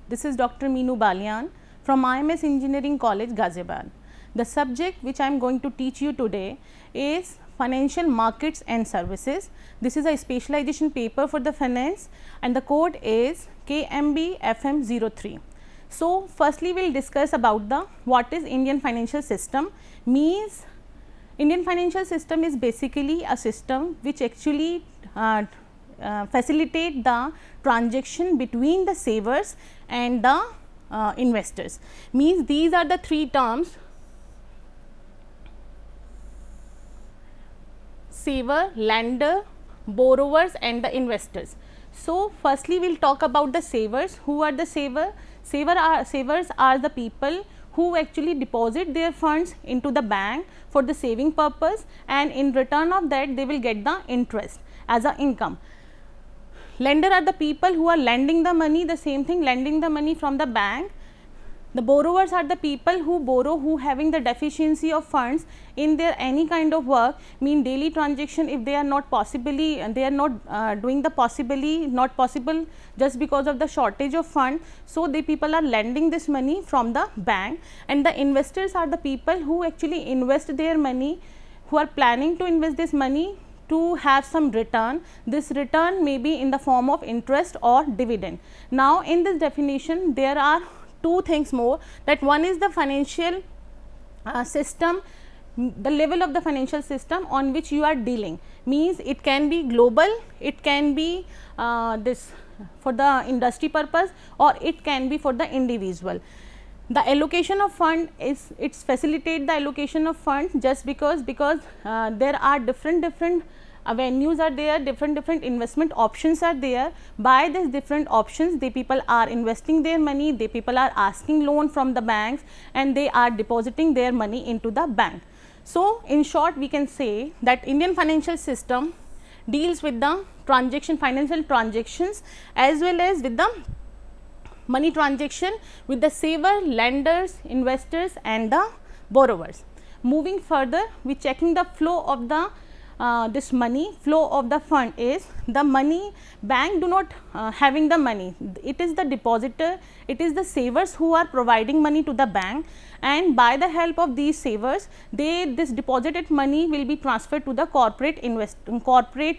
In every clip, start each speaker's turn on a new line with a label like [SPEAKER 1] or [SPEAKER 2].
[SPEAKER 1] This is Dr. Meenu Balian from IMS Engineering College, Ghaziabad. The subject which I am going to teach you today is Financial Markets and Services. This is a specialization paper for the finance and the code is KMB FM03. So, firstly we will discuss about the what is Indian financial system. Means Indian financial system is basically a system which actually facilitate the transaction between the savers and the investors. Means these are the three terms: saver, lender, borrowers and the investors. So, firstly we will talk about the savers. Who are the saver? Savers are the people who actually deposit their funds into the bank for the saving purpose, and in return of that they will get the interest as a income. Lender are the people who are lending the money, the same thing, lending the money from the bank. The borrowers are the people who borrow, who having the deficiency of funds in their any kind of work, mean daily transaction. If they are not possibly, they are not doing the not possible just because of the shortage of fund. So, the people are lending this money from the bank, and the investors are the people who actually invest their money, who are planning to invest this money to have some return. This return may be in the form of interest or dividend. Now, in this definition there are two things more, that one is the financial system, the level of the financial system on which you are dealing. Means it can be global, it can be this for the industry purpose, or it can be for the individual. The allocation of fund is, it's facilitate the allocation of funds just because there are different avenues are there, different investment options are there. By these different options, the people are investing their money, the people are asking loan from the banks, and they are depositing their money into the bank. So, in short we can say that Indian financial system deals with the financial transactions as well as with the money transaction with the saver, lenders, investors and the borrowers. Moving further, we checking the flow of the this money, flow of the fund is the money. Bank do not having the money, it is the depositor, it is the savers who are providing money to the bank, and by the help of these savers, this deposited money will be transferred to the corporate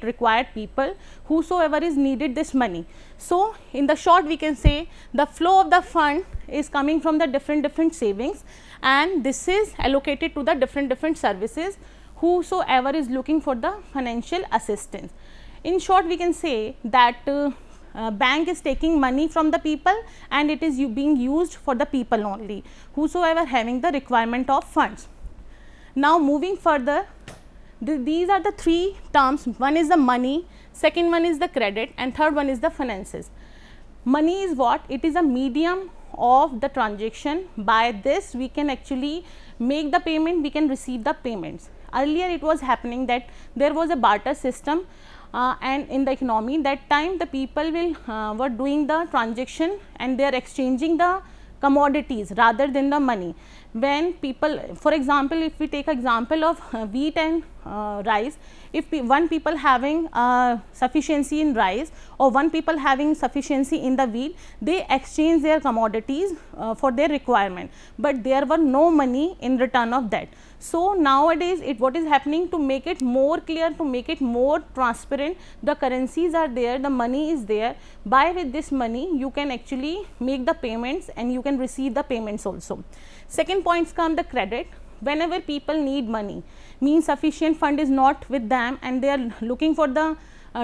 [SPEAKER 1] required people whosoever is needed this money. So, in the short we can say the flow of the fund is coming from the different savings, and this is allocated to the different services whosoever is looking for the financial assistance. In short we can say that bank is taking money from the people and it is being used for the people only whosoever having the requirement of funds. Now, moving further, these are the three terms. One is the money, second one is the credit, and third one is the finances. Money is what? It is a medium of the transaction. By this we can actually make the payment, we can receive the payments. Earlier it was happening that there was a barter system and in the economy, that time the people were doing the transaction and they are exchanging the commodities rather than the money. When people, for example, if we take example of wheat and rice, if one people having sufficiency in rice or one people having sufficiency in the wheat, they exchange their commodities for their requirement, but there were no money in return of that. So, nowadays what is happening, to make it more clear, to make it more transparent, the currencies are there, the money is there. By with this money you can actually make the payments and you can receive the payments also. Second points come the credit. Whenever people need money, means sufficient fund is not with them and they are looking for the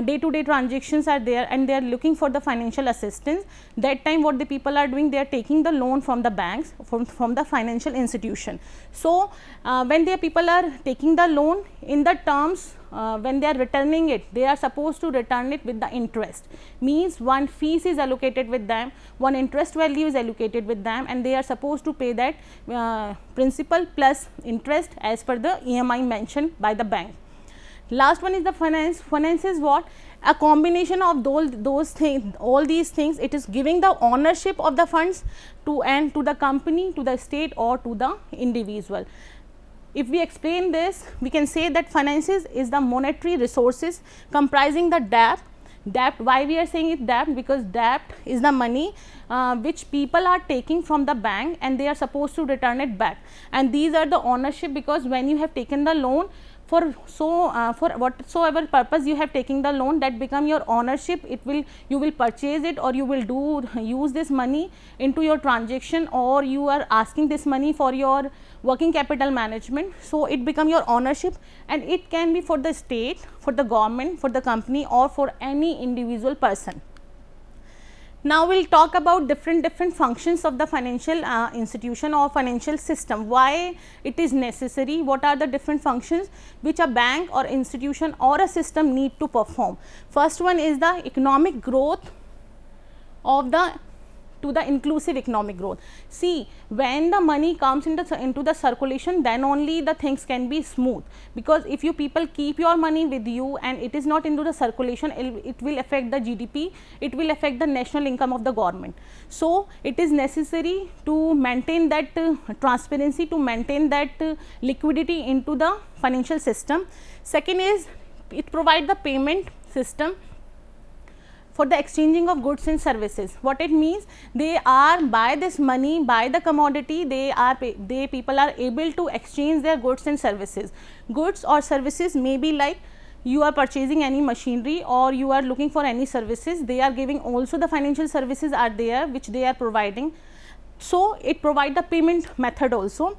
[SPEAKER 1] day-to-day transactions are there and they are looking for the financial assistance, that time what the people are doing, they are taking the loan from the banks, from the financial institution. So, when the people are taking the loan, in the terms when they are returning it, they are supposed to return it with the interest. Means one fees is allocated with them, one interest value is allocated with them, and they are supposed to pay that principal plus interest as per the EMI mentioned by the bank. Last one is the finance. Finance is what? A combination of those things, all these things. It is giving the ownership of the funds to the company, to the state or to the individual. If we explain this, we can say that finances is the monetary resources comprising the debt, Debt, why we are saying it debt? Because debt is the money which people are taking from the bank and they are supposed to return it back, and these are the ownership, because when you have taken the loan for for whatsoever purpose you have taken the loan, that become your ownership. It will, you will purchase it, or you will use this money into your transaction, or you are asking this money for your working capital management. So it become your ownership, and it can be for the state, for the government, for the company, or for any individual person. Now we will talk about different functions of the financial institution or financial system, why it is necessary, what are the different functions which a bank or institution or a system need to perform. First one is the economic growth of the inclusive economic growth. See, when the money comes into the circulation, then only the things can be smooth, because if you people keep your money with you and it is not into the circulation, it will affect the GDP, it will affect the national income of the government. So it is necessary to maintain that transparency, to maintain that liquidity into the financial system. Second is, it provide the payment system for the exchanging of goods and services. What it means, they are, by this money, by the commodity, people are able to exchange their goods and services. Goods or services may be like, you are purchasing any machinery or you are looking for any services, they are giving, also the financial services are there which they are providing. So it provide the payment method also.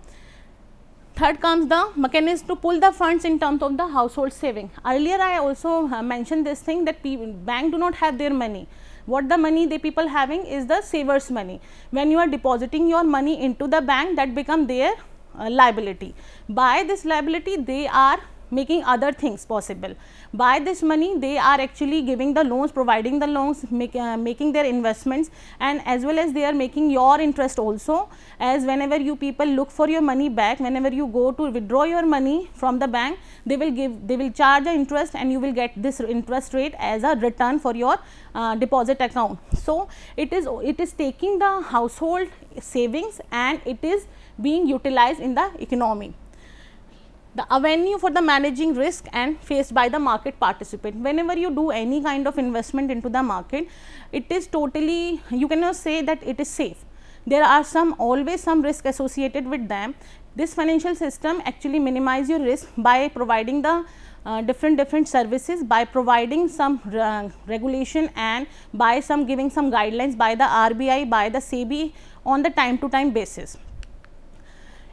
[SPEAKER 1] Third comes the mechanism to pull the funds in terms of the household saving. Earlier I also mentioned this thing that bank do not have their money. What the money they people having is the savers money. When you are depositing your money into the bank, that become their liability. By this liability, they are making other things possible. By this money, they are actually giving the loans, providing the loans, making their investments, and as well as they are making your interest also, as whenever you people look for your money back, whenever you go to withdraw your money from the bank, they will charge the interest, and you will get this interest rate as a return for your deposit account. So it is taking the household savings and it is being utilized in the economy. The avenue for the managing risk and faced by the market participant. Whenever you do any kind of investment into the market, it is totally, you cannot say that it is safe. There are always some risk associated with them. This financial system actually minimize your risk by providing the different services, by providing some regulation, and by giving some guidelines by the RBI, by the SEBI on the time to time basis.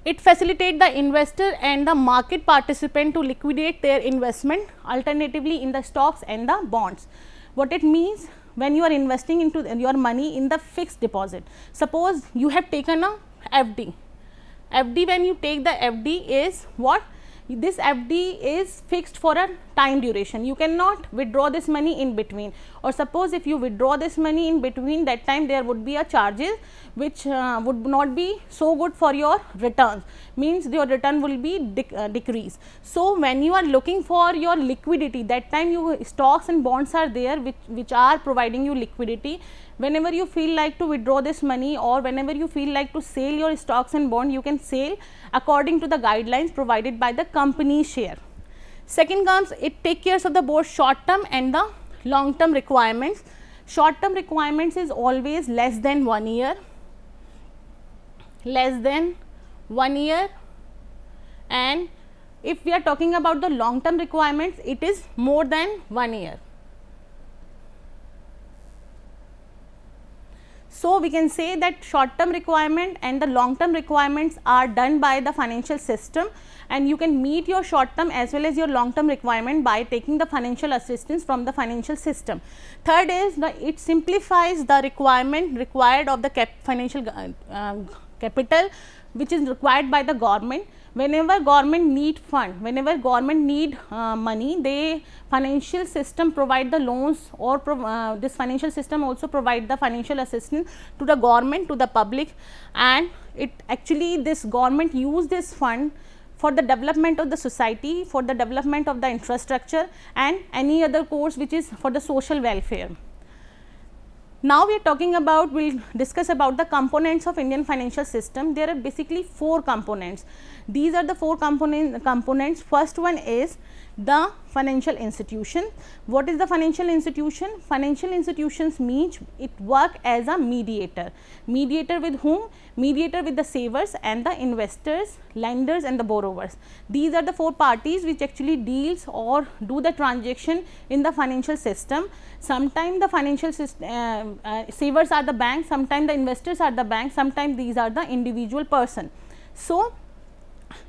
[SPEAKER 1] It facilitates the investor and the market participant to liquidate their investment alternatively in the stocks and the bonds. What it means, when you are investing into your money in the fixed deposit, suppose you have taken a FD. FD, when you take the FD is what? This FD is fixed for a time duration. You cannot withdraw this money in between, or suppose if you withdraw this money in between, that time there would be a charges which would not be so good for your returns, means your return will be decreased. So when you are looking for your liquidity, that time your stocks and bonds are there which are providing you liquidity. Whenever you feel like to withdraw this money, or whenever you feel like to sell your stocks and bond, you can sell according to the guidelines provided by the company share. Second comes, it take care of the both short term and the long term requirements. Short term requirements is always less than 1 year, and if we are talking about the long term requirements, it is more than 1 year. So we can say that short term requirement and the long term requirements are done by the financial system, and you can meet your short term as well as your long term requirement by taking the financial assistance from the financial system. Third is, it simplifies the required of the financial capital which is required by the government. Whenever government need fund, whenever government need money, the financial system provide the loans, or this financial system also provide the financial assistance to the government, to the public, and it actually this government use this fund for the development of the society, for the development of the infrastructure, and any other course which is for the social welfare. Now we are talking about, we'll discuss about the components of Indian financial system. There are basically 4 components. These are the 4 components. First one is the financial institution. What is the financial institution? Financial institutions means it work as a mediator. Mediator with whom? Mediator with the savers and the investors, lenders and the borrowers. These are the four parties which actually deals or do the transaction in the financial system. Sometimes the financial savers are the bank, sometimes the investors are the bank, sometimes these are the individual person. So,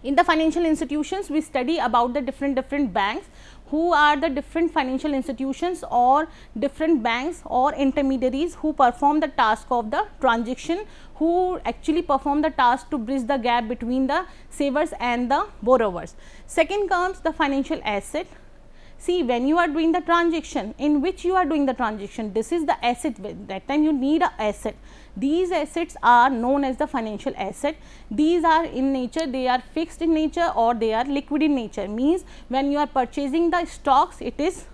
[SPEAKER 1] in the financial institutions we study about the different banks, who are the different financial institutions or different banks or intermediaries who perform the task of the transaction, who actually perform the task to bridge the gap between the savers and the borrowers. Second comes the financial asset. See, when you are doing the transaction, in which you are doing the transaction, this is the asset. That time you need a asset. These assets are known as the financial asset. These are in nature, they are fixed in nature or they are liquid in nature. Means when you are purchasing the stocks, it is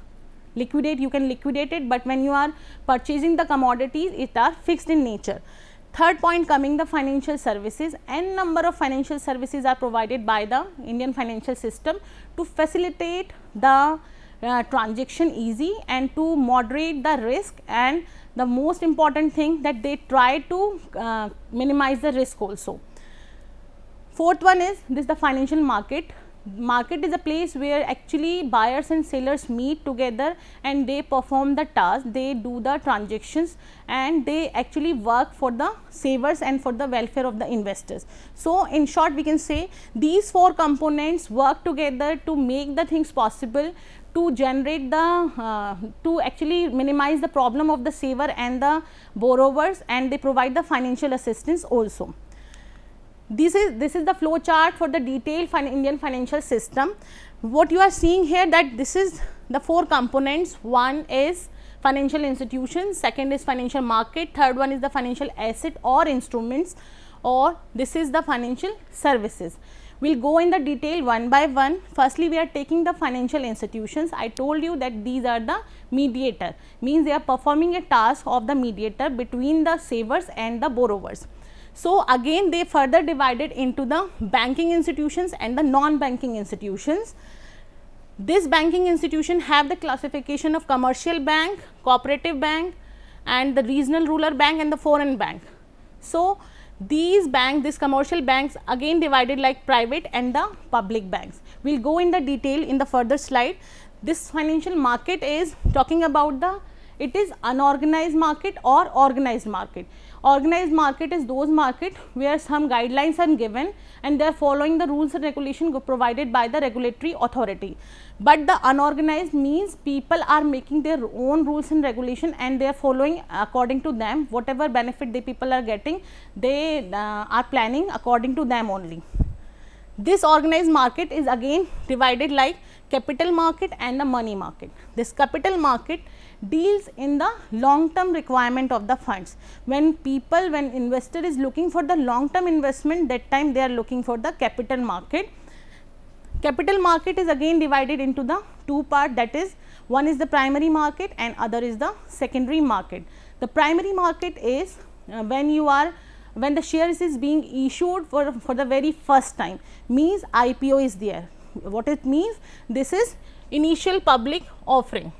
[SPEAKER 1] liquidate, you can liquidate it, but when you are purchasing the commodities, it are fixed in nature. Third point coming the financial services. N number of financial services are provided by the Indian financial system to facilitate the transaction easy and to moderate the risk, and the most important thing that they try to minimize the risk also. Fourth one is this, the financial market. Market is a place where actually buyers and sellers meet together and they perform the task, they do the transactions and they actually work for the savers and for the welfare of the investors. So, in short we can say these four components work together to make the things possible, to generate the to actually minimize the problem of the saver and the borrowers, and they provide the financial assistance also. This is the flow chart for the detailed Indian financial system. What you are seeing here, that this is the four components. One is financial institutions, second is financial market, third one is the financial asset or instruments, or this is the financial services. We will go in the detail one by one. Firstly, we are taking the financial institutions. I told you that these are the mediator, means they are performing a task of the mediator between the savers and the borrowers. So, again they further divided into the banking institutions and the non-banking institutions. This banking institution have the classification of commercial bank, cooperative bank and the regional rural bank and the foreign bank. So, these banks, these commercial banks again divided like private and the public banks. We will go in the detail in the further slide. This financial market is talking about the, it is unorganized market or organized market. Organized market is those market where some guidelines are given and they are following the rules and regulation provided by the regulatory authority. But the unorganized means people are making their own rules and regulation and they are following according to them, whatever benefit the people are getting, they are planning according to them only. This organized market is again divided like capital market and the money market. This capital market deals in the long term requirement of the funds. When investor is looking for the long term investment, that time they are looking for the capital market. Capital market is again divided into the two part, that is one is the primary market and other is the secondary market. The primary market is when the shares is being issued for the very first time, means IPO is there. What it means? This is initial public offering.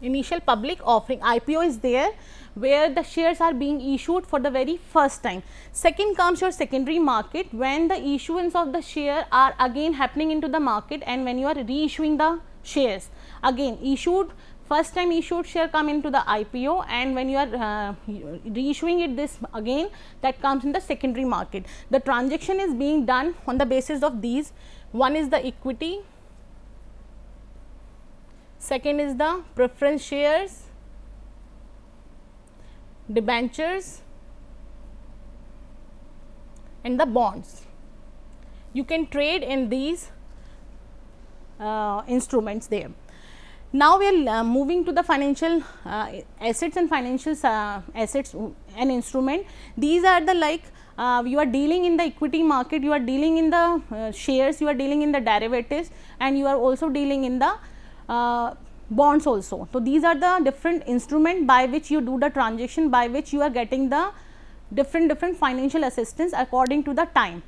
[SPEAKER 1] Initial public offering, IPO is there where the shares are being issued for the very first time. Second comes your secondary market, when the issuance of the share are again happening into the market and when you are reissuing the shares. Again issued, first time issued share come into the IPO and when you are reissuing it, this again that comes in the secondary market. The transaction is being done on the basis of these. One is the equity, second is the preference shares, debentures and the bonds. You can trade in these instruments there. Now, we are moving to the financial assets and financial assets and instrument. These are the like you are dealing in the equity market, you are dealing in the shares, you are dealing in the derivatives and you are also dealing in the bonds also. So, these are the different instrument by which you do the transaction, by which you are getting the different financial assistance according to the time.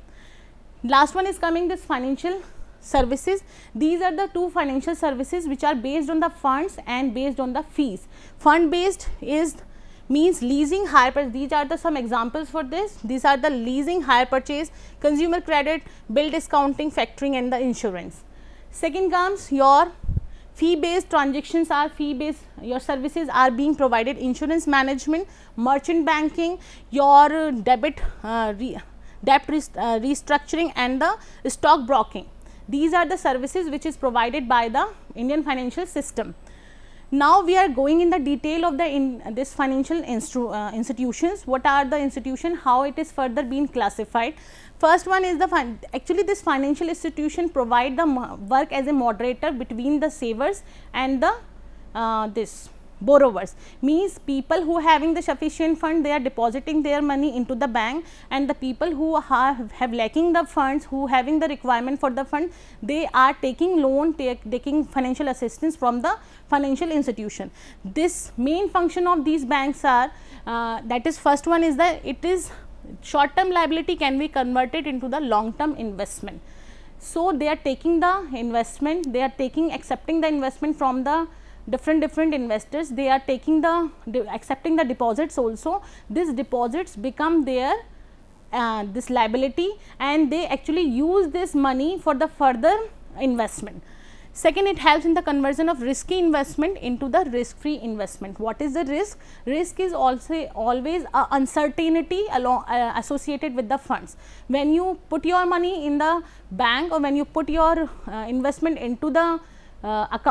[SPEAKER 1] Last one is coming this financial services. These are the two financial services which are based on the funds and based on the fees. Fund based is means leasing, hire purchase. These are the some examples for this. These are the leasing, hire purchase, consumer credit, bill discounting, factoring and the insurance. Second comes your fee based transactions are fee based, your services are being provided, insurance management, merchant banking, your debt restructuring and the stock broking. These are the services which is provided by the Indian financial system. Now we are going in the detail of this financial institutions. What are the institution, how it is further being classified. First one is the actually this financial institution provide the work as a moderator between the savers and the this borrowers, means people who having the sufficient fund, they are depositing their money into the bank, and the people who have lacking the funds, who having the requirement for the fund, they are taking loan, taking financial assistance from the financial institution. This main function of these banks are that is, first one is that it is short term liability can be converted into the long term investment. So they are taking the investment, they are accepting the investment from the different investors, they are taking accepting the deposits also. These deposits become their this liability, and they actually use this money for the further investment. Second, it helps in the conversion of risky investment into the risk free investment. What is the risk? Risk is also always uncertainty associated with the funds. When you put your money in the bank, or when you put your investment into the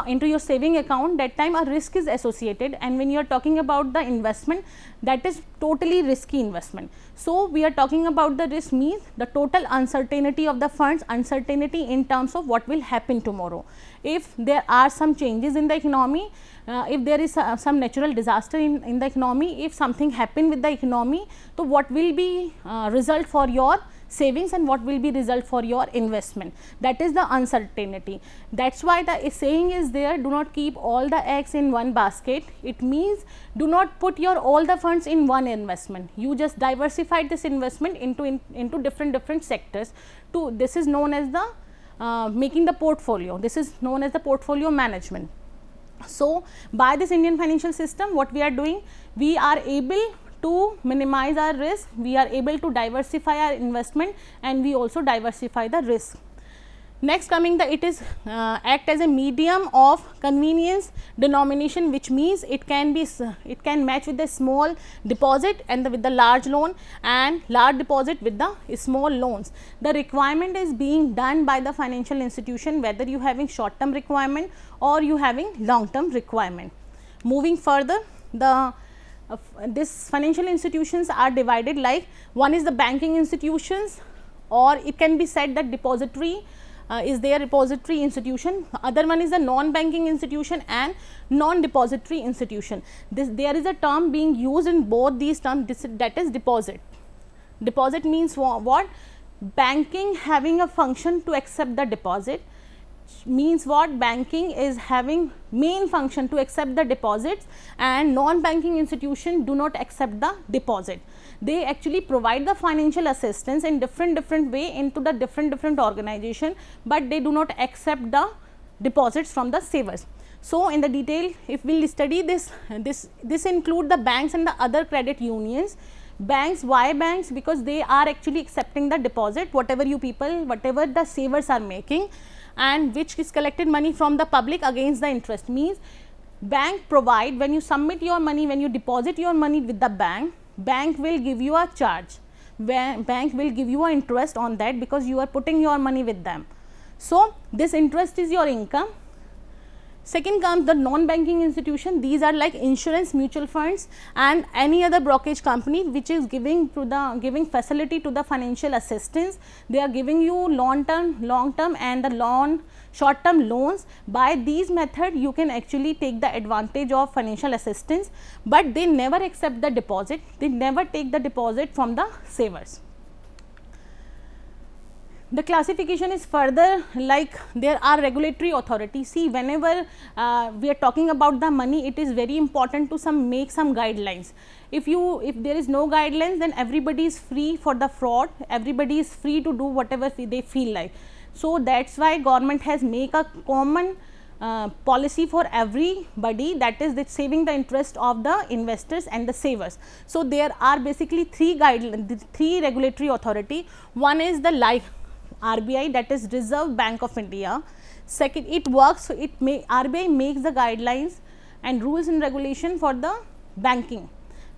[SPEAKER 1] into your saving account, that time a risk is associated, and when you are talking about the investment, that is totally risky investment. So we are talking about the risk means the total uncertainty of the funds, uncertainty in terms of what will happen tomorrow. If there are some changes in the economy, if there is some natural disaster in the economy, if something happen with the economy, so what will be result for your savings and what will be result for your investment, that is the uncertainty. That's why the saying is there, do not keep all the eggs in one basket. It means do not put your all the funds in one investment, you just diversify this investment into different sectors. This is known as the making the portfolio, this is known as the portfolio management. So by this Indian financial system, what we are doing, we are able to minimize our risk, we are able to diversify our investment, and we also diversify the risk. Next coming it is act as a medium of convenience denomination, which means it can match with the small deposit and with the large loan, and large deposit with the small loans. The requirement is being done by the financial institution, whether you having short term requirement or you having long term requirement. Moving further, this financial institutions are divided like, one is the banking institutions, or it can be said that depository is their repository institution. Other one is the non-banking institution and non-depository institution. There is a term being used in both these terms, that is deposit. Deposit means what? Banking having a function to accept the deposit, means what? Banking is having main function to accept the deposits, and non-banking institution do not accept the deposit. They actually provide the financial assistance in different way into the different organization, but they do not accept the deposits from the savers. So in the detail, if we will study this include the banks and the other credit unions. Banks, why banks? Because they are actually accepting the deposit, whatever the savers are making, and which is collected money from the public against the interest. Means bank provide, when you submit your money, when you deposit your money with the bank, bank will give you a charge, bank will give you an interest on that, because you are putting your money with them. So this interest is your income. Second comes the non-banking institution. These are like insurance, mutual funds, and any other brokerage company which is giving facility to the financial assistance. They are giving you long term and the short term loans. By these method, you can actually take the advantage of financial assistance, but they never accept the deposit. They never take the deposit from the savers. The classification is further like, there are regulatory authorities. See, whenever we are talking about the money, it is very important to make some guidelines. If there is no guidelines, then everybody is free for the fraud, everybody is free to do whatever they feel like. So that's why government has make a common policy for everybody, that is that saving the interest of the investors and the savers. So there are basically three regulatory authority. One is the RBI, that is Reserve Bank of India. Second, RBI makes the guidelines and rules and regulation for the banking,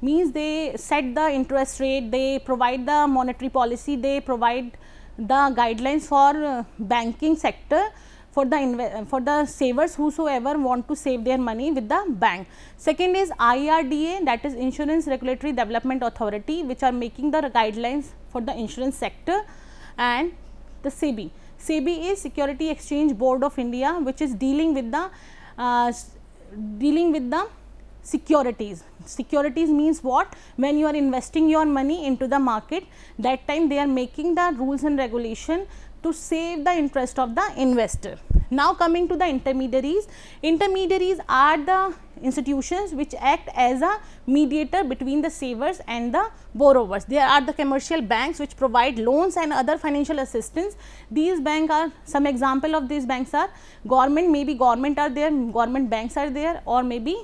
[SPEAKER 1] means they set the interest rate, they provide the monetary policy, they provide the guidelines for banking sector for the savers whosoever want to save their money with the bank. Second is IRDA, that is Insurance Regulatory Development Authority, which are making the guidelines for the insurance sector. And the SEBI. SEBI is Security Exchange Board of India, which is dealing with the securities. Securities means what? When you are investing your money into the market, that time they are making the rules and regulation to save the interest of the investor. Now coming to the intermediaries. Intermediaries are the institutions which act as a mediator between the savers and the borrowers. There are the commercial banks which provide loans and other financial assistance. These banks are, some example of these banks are government, maybe government are there, government banks are there, or maybe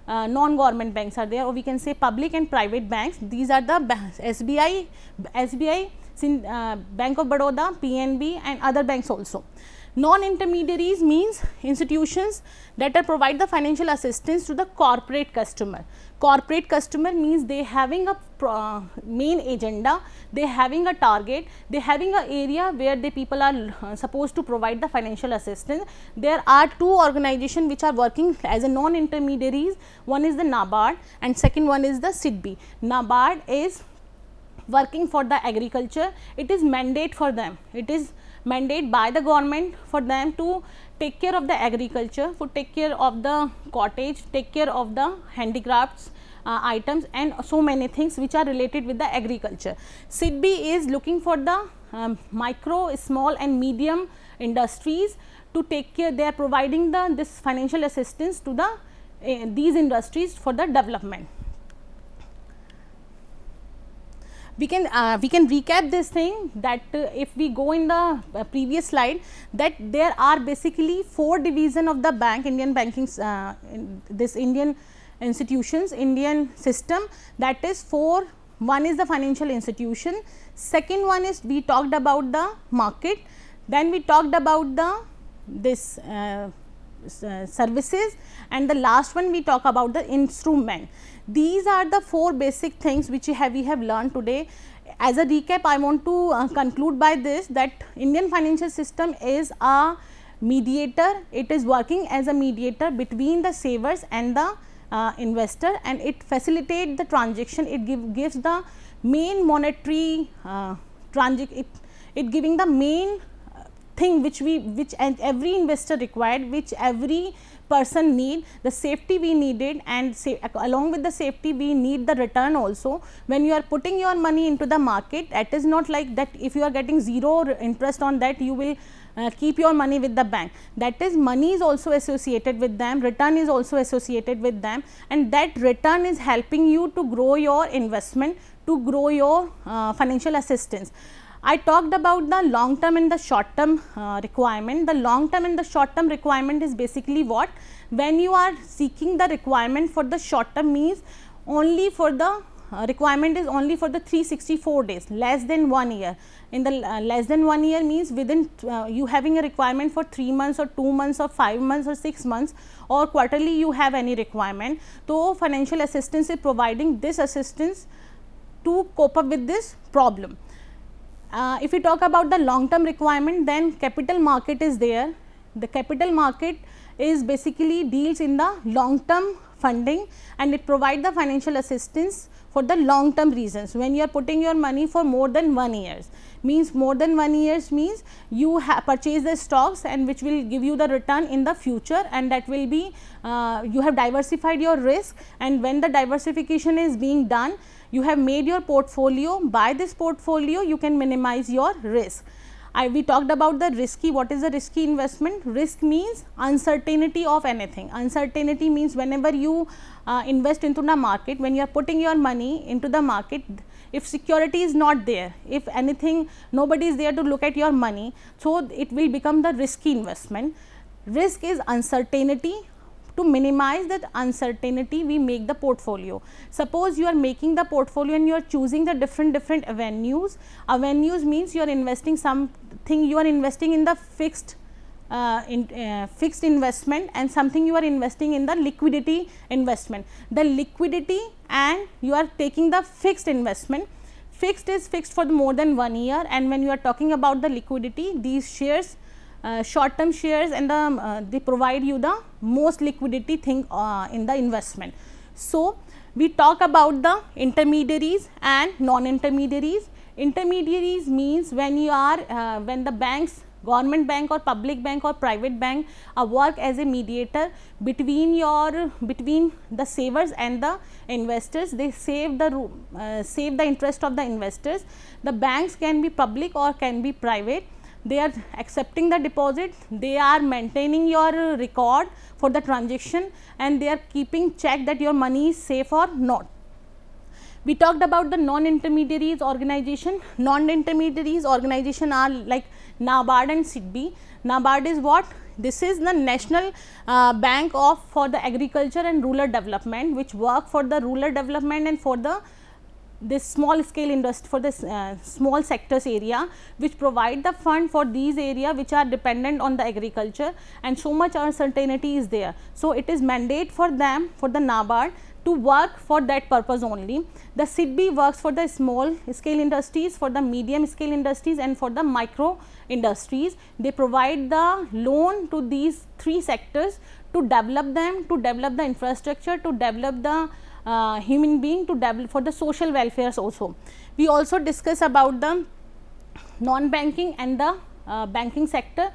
[SPEAKER 1] non-government banks are there, or we can say public and private banks. These are the SBI, Bank of Baroda, PNB and other banks also. Non-intermediaries means institutions that are provide the financial assistance to the corporate customer. Corporate customer means they having a main agenda, they having a target, they having a area where the people are supposed to provide the financial assistance. There are two organizations which are working as a non-intermediaries. One is the NABARD and second one is the SIDBI. NABARD is working for the agriculture. It is mandate for them. It is mandate by the government for them to take care of the agriculture, to take care of the cottage, take care of the handicrafts items and so many things which are related with the agriculture. SIDBI is looking for the micro, small and medium industries to take care. They are providing this financial assistance to the these industries for the development. We can recap this thing that if we go in the previous slide, that there are basically 4 division of the bank, Indian banking, this Indian institutions, Indian system, that is 4. One is the financial institution, second one is we talked about the market, then we talked about the this services, and the last one we talk about the instrument. These are the 4 basic things which we have learned today. As a recap, I want to conclude by this, that Indian financial system is a mediator. It is working as a mediator between the savers and the investor, and it facilitates the transaction. It gives the main monetary it giving the main thing which every investor required, which every person need, the safety we needed, and along with the safety we need the return also. When you are putting your money into the market, it is not like that if you are getting 0 interest on that, you will keep your money with the bank. That is, money is also associated with them, return is also associated with them, and that return is helping you to grow your investment, to grow your financial assistance. I talked about the long term and the short term requirement. The long term and the short term requirement is basically what? When you are seeking the requirement for the short term, means only for the requirement is only for the 364 days, less than 1 year. In the less than 1 year means within you having a requirement for 3 months or 2 months or 5 months or 6 months, or quarterly you have any requirement. So financial assistance is providing this assistance to cope up with this problem. If we talk about the long term requirement, then capital market is there. The capital market is basically deals in the long term funding, and it provides the financial assistance for the long term reasons. When you are putting your money for more than 1 year, means more than 1 year means you have purchased the stocks and which will give you the return in the future, and that will be you have diversified your risk, and when the diversification is being done, you have made your portfolio. By this portfolio you can minimize your risk. We talked about the risky. What is a risky investment? Risk means uncertainty of anything. Uncertainty means whenever you invest into the market, when you are putting your money into the market, if security is not there, if anything, nobody is there to look at your money, so it will become the risky investment. Risk is uncertainty. To minimize that uncertainty, we make the portfolio. Suppose you are making the portfolio and you are choosing the different avenues. Avenues means you are investing something, you are investing in the fixed investment, and something you are investing in the liquidity investment. The liquidity, and you are taking the fixed investment. Fixed is fixed for more than 1 year, and when you are talking about the liquidity, these shares, short term shares, and they provide you the most liquidity thing in the investment. So, we talk about the intermediaries and non-intermediaries. Intermediaries means when you are when the banks, government bank or public bank or private bank, work as a mediator between the savers and the investors. They save the interest of the investors. The banks can be public or can be private. They are accepting the deposit, they are maintaining your record for the transaction, and they are keeping check that your money is safe or not. We talked about the non-intermediaries organization. Non-intermediaries organization are like NABARD and SIDBI. NABARD is what? This is the National Bank for the Agriculture and Rural Development, which work for the rural development and for this small scale industry, for this small sectors area, which provide the fund for these area which are dependent on the agriculture, and so much uncertainty is there. So, it is mandate for them, for the NABARD, to work for that purpose only. The SIDBI works for the small scale industries, for the medium scale industries, and for the micro industries. They provide the loan to these 3 sectors to develop them, to develop the infrastructure, to develop the human being, to develop for the social welfares also. We also discuss about the non-banking and the banking sector.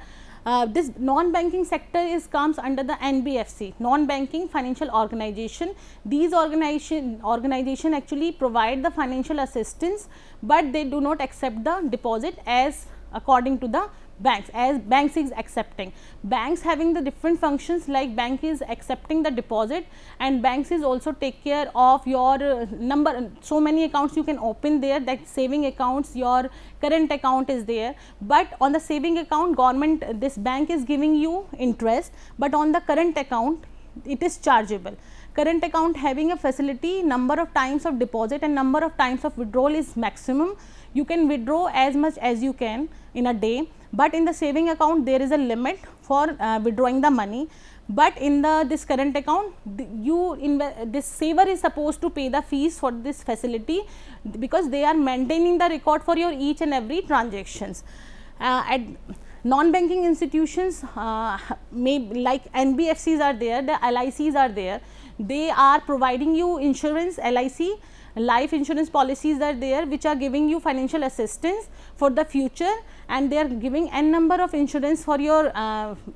[SPEAKER 1] This non-banking sector comes under the NBFC, non-banking financial organization. These organization actually provide the financial assistance, but they do not accept the deposit as according to the banks, as banks is accepting. Banks having the different functions, like bank is accepting the deposit, and banks is also take care of your number, so many accounts you can open there, that saving accounts, your current account is there. But on the saving account, government, this bank is giving you interest, but on the current account it is chargeable. Current account having a facility, number of times of deposit and number of times of withdrawal is maximum. You can withdraw as much as you can in a day, but in the saving account there is a limit for withdrawing the money. But in this current account, this saver is supposed to pay the fees for this facility, because they are maintaining the record for your each and every transactions. At non-banking institutions, like NBFCs are there, the LICs are there, they are providing you insurance, LIC, life insurance policies are there, which are giving you financial assistance for the future, and they are giving n number of insurance for your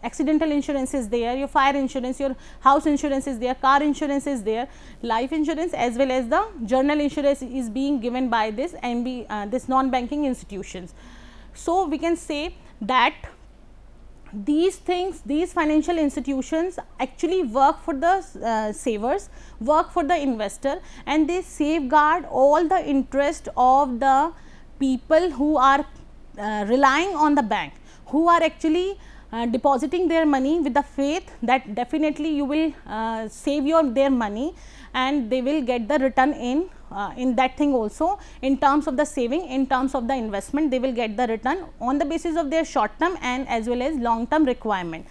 [SPEAKER 1] accidental insurance is there, your fire insurance, your house insurance is there, car insurance is there, life insurance as well as the journal insurance is being given by this this non-banking institutions. So, we can say that these things, these financial institutions actually work for the savers, work for the investor, and they safeguard all the interest of the people who are relying on the bank, who are actually depositing their money with the faith that definitely you will save their money, and they will get the return in that thing also. In terms of the saving, in terms of the investment, they will get the return on the basis of their short term and as well as long term requirement.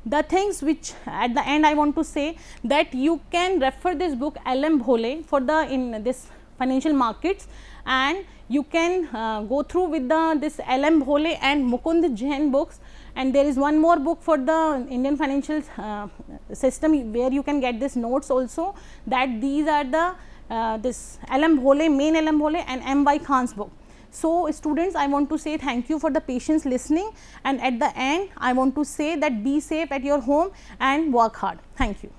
[SPEAKER 1] The things which at the end I want to say, that you can refer this book L.M. Bhole for in this financial markets, and you can go through with this L.M. Bhole and Mukund Jain books, and there is one more book for the Indian financial system where you can get this notes also, that these are the this L.M. Bhole, main L.M. Bhole and M.Y. Khan's book. So, students, I want to say thank you for the patience listening, and at the end I want to say that be safe at your home and work hard. Thank you.